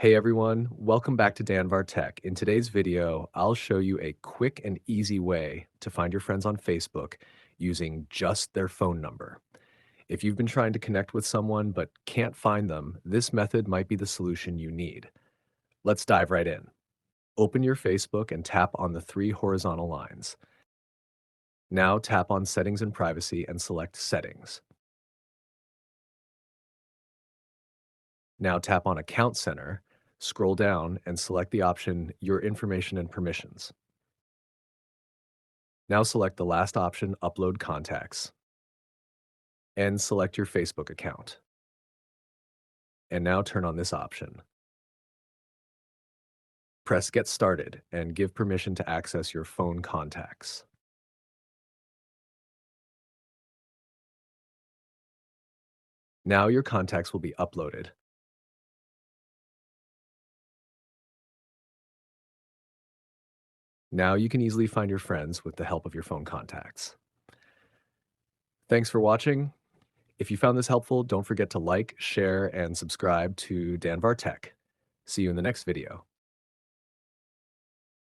Hey everyone, welcome back to Danvar Tech. In today's video, I'll show you a quick and easy way to find your friends on Facebook using just their phone number. If you've been trying to connect with someone but can't find them, this method might be the solution you need. Let's dive right in. Open your Facebook and tap on the three horizontal lines. Now tap on Settings and Privacy and select Settings. Now tap on Account Center, scroll down and select the option Your Information and Permissions. Now select the last option, Upload Contacts, and select your Facebook account. And now turn on this option. Press Get Started and give permission to access your phone contacts. Now your contacts will be uploaded. Now you can easily find your friends with the help of your phone contacts. Thanks for watching. If you found this helpful, don't forget to like, share, and subscribe to Danvar Tech. See you in the next video.